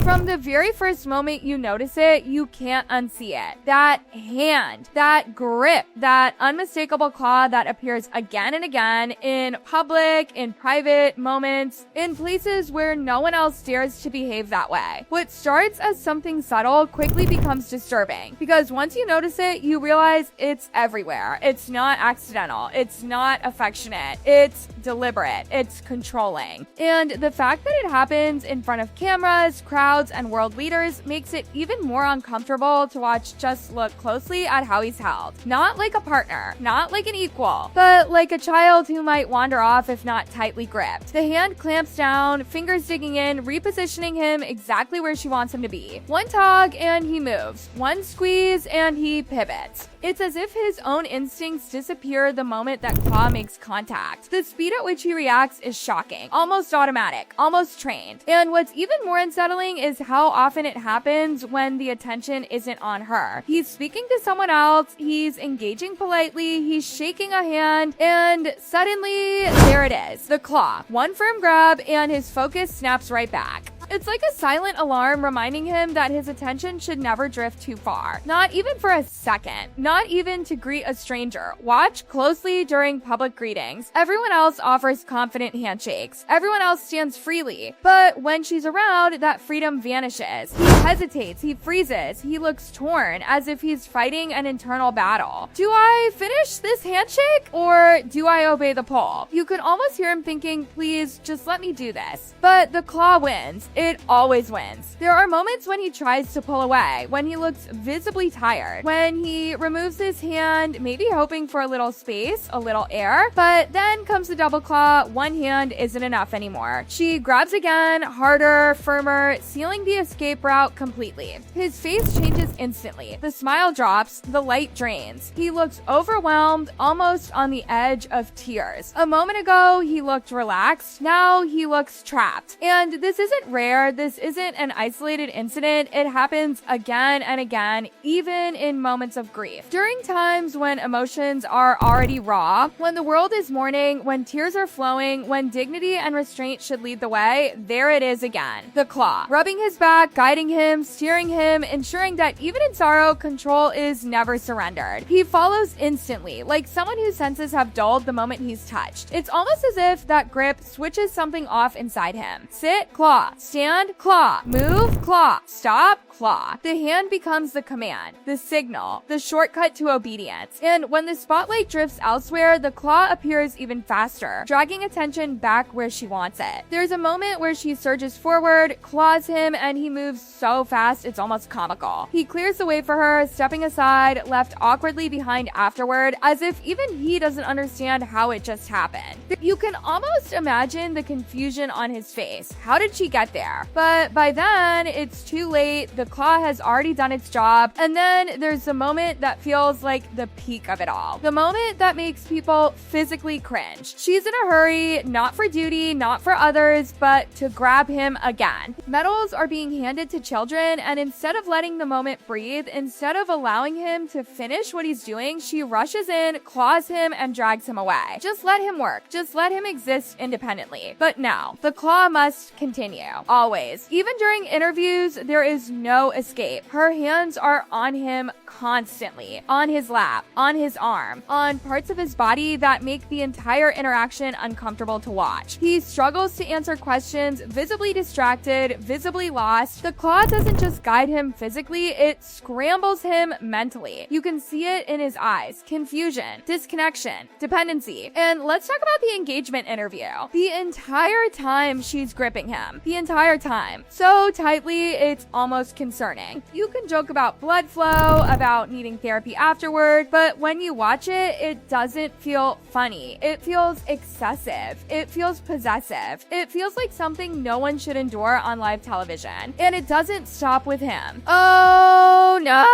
From the very first moment you notice it, you can't unsee it. That hand, that grip, that unmistakable claw that appears again and again in public, in private moments, in places where no one else dares to behave that way. What starts as something subtle quickly becomes disturbing, because once you notice it, you realize it's everywhere. It's not accidental. It's not affectionate. It's deliberate. It's controlling. And the fact that it happens in front of cameras, crowds, and world leaders makes it even more uncomfortable to watch. Just look closely at how he's held. Not like a partner, not like an equal, but like a child who might wander off if not tightly gripped. The hand clamps down, fingers digging in, repositioning him exactly where she wants him to be. One tug and he moves. One squeeze and he pivots. It's as if his own instincts disappear the moment that claw makes contact. The speed at which he reacts is shocking, almost automatic, almost trained. And what's even more unsettling is how often it happens when the attention isn't on her. He's speaking to someone else, he's engaging politely, he's shaking a hand, and suddenly, there it is, the claw. One firm grab, and his focus snaps right back. It's like a silent alarm reminding him that his attention should never drift too far. Not even for a second. Not even to greet a stranger. Watch closely during public greetings. Everyone else offers confident handshakes. Everyone else stands freely. But when she's around, that freedom vanishes. He hesitates. He freezes. He looks torn, as if he's fighting an internal battle. Do I finish this handshake, or do I obey the pull? You could almost hear him thinking, please, just let me do this. But the claw wins. It always wins. There are moments when he tries to pull away, when he looks visibly tired, when he removes his hand, maybe hoping for a little space, a little air, but then comes the double claw. One hand isn't enough anymore. She grabs again, harder, firmer, sealing the escape route completely. His face changes instantly. The smile drops, the light drains. He looks overwhelmed, almost on the edge of tears. A moment ago, he looked relaxed. Now he looks trapped. And this isn't rare. This isn't an isolated incident. It happens again and again, even in moments of grief. During times when emotions are already raw, when the world is mourning, when tears are flowing, when dignity and restraint should lead the way, there it is again. The claw. Rubbing his back, guiding him, steering him, ensuring that even in sorrow, control is never surrendered. He follows instantly, like someone whose senses have dulled the moment he's touched. It's almost as if that grip switches something off inside him. Sit, claw. Stand, claw. Move, claw. Stop, claw. The hand becomes the command, the signal, the shortcut to obedience. And when the spotlight drifts elsewhere, the claw appears even faster, dragging attention back where she wants it. There's a moment where she surges forward, claws him, and he moves so fast it's almost comical. He clears the way for her, stepping aside, left awkwardly behind afterward, as if even he doesn't understand how it just happened. You can almost imagine the confusion on his face. How did she get there? But by then, it's too late. The claw has already done its job. And then there's the moment that feels like the peak of it all. The moment that makes people physically cringe. She's in a hurry, not for duty, not for others, but to grab him again. Medals are being handed to children, and instead of letting the moment breathe, instead of allowing him to finish what he's doing, she rushes in, claws him, and drags him away. Just let him work. Just let him exist independently. But no, the claw must continue. Always. Even during interviews, there is no escape. Her hands are on him constantly. On his lap, on his arm, on parts of his body that make the entire interaction uncomfortable to watch. He struggles to answer questions, visibly distracted, visibly lost. The claw doesn't just guide him physically, it scrambles him mentally. You can see it in his eyes. Confusion, disconnection, dependency. And let's talk about the engagement interview. The entire time she's gripping him. The entire time. So tightly, it's almost concerning. You can joke about blood flow, about needing therapy afterward, but when you watch it, it doesn't feel funny. It feels excessive. It feels possessive. It feels like something no one should endure on live television. And it doesn't stop with him. Oh no!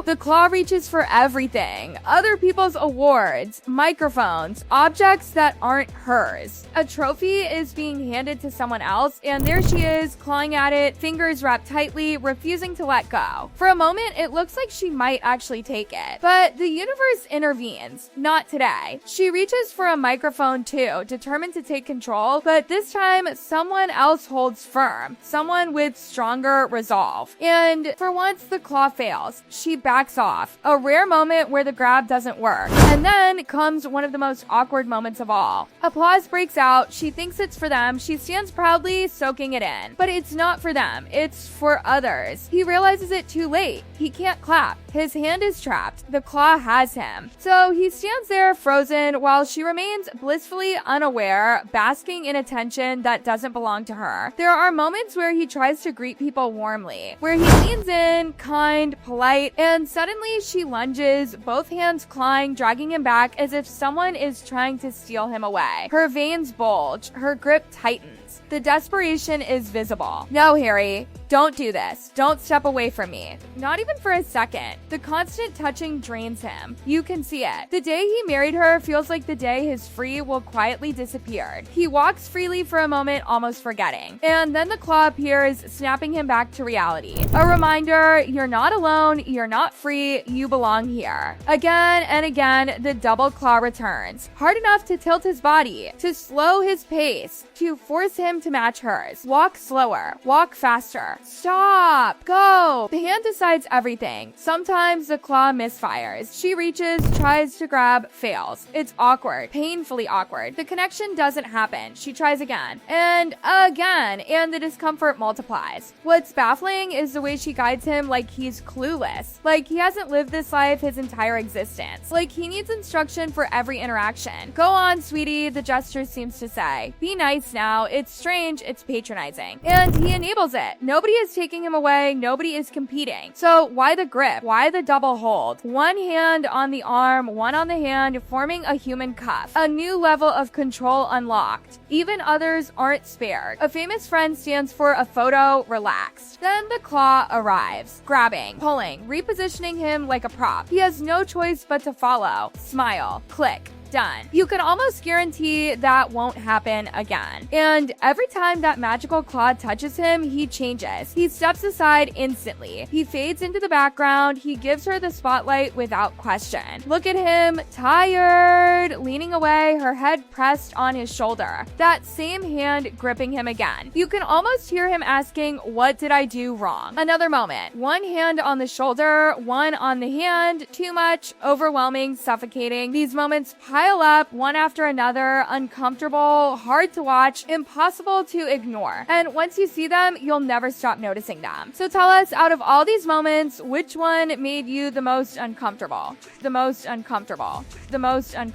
2, the claw reaches for everything. Other people's awards, microphones, objects that aren't hers. A trophy is being handed to someone else, and there she is, clawing at it, fingers wrapped tightly, refusing to let go. For a moment, it looks like she might actually take it. But the universe intervenes. Not today. She reaches for a microphone too, determined to take control, but this time, someone else holds firm. Someone with stronger resolve. And for once, the claw fails. She backs off. A rare moment where the grab doesn't work. And then comes one of the most awkward moments of all. Applause breaks out. She thinks it's for them. She stands proudly, soaking it in. But it's not for them. It's for others. He realizes it too late. He can't clap. His hand is trapped. The claw has him. So he stands there frozen while she remains blissfully unaware, basking in attention that doesn't belong to her. There are moments where he tries to greet people warmly, where he leans in, kind, polite, and suddenly she lunges, both hands clawing, dragging him back as if someone is trying to steal him away. Her veins bulge. Her grip tightens. The desperation is visible. No, Harry. Don't do this. Don't step away from me. Not even for a second. The constant touching drains him. You can see it. The day he married her feels like the day his free will quietly disappeared. He walks freely for a moment, almost forgetting. And then the claw appears, snapping him back to reality. A reminder, you're not alone, you're not free, you belong here. Again and again, the double claw returns. Hard enough to tilt his body, to slow his pace, to force him to match hers. Walk slower. Walk faster. Stop! Go! The hand decides everything. Sometimes the claw misfires. She reaches, tries to grab, fails. It's awkward. Painfully awkward. The connection doesn't happen. She tries again. And again. And the discomfort multiplies. What's baffling is the way she guides him like he's clueless. Like he hasn't lived this life his entire existence. Like he needs instruction for every interaction. Go on, sweetie, the gesture seems to say. Be nice now. It's strange. It's patronizing. And he enables it. Nobody is taking him away. Nobody is competing. So why the grip? Why the double hold? One hand on the arm, one on the hand, forming a human cuff. A new level of control unlocked. Even others aren't spared. A famous friend stands for a photo, relaxed. Then the claw arrives, grabbing, pulling, repositioning him like a prop. He has no choice but to follow. Smile. Click. Done. You can almost guarantee that won't happen again. And every time that magical claw touches him, he changes. He steps aside instantly. He fades into the background. He gives her the spotlight without question. Look at him, tired, leaning away, her head pressed on his shoulder. That same hand gripping him again. You can almost hear him asking, what did I do wrong? Another moment. One hand on the shoulder, one on the hand. Too much, overwhelming, suffocating. These moments pile up one after another, uncomfortable, hard to watch, impossible to ignore. And once you see them, you'll never stop noticing them. So tell us, out of all these moments, which one made you the most uncomfortable? The most uncomfortable. The most uncomfortable.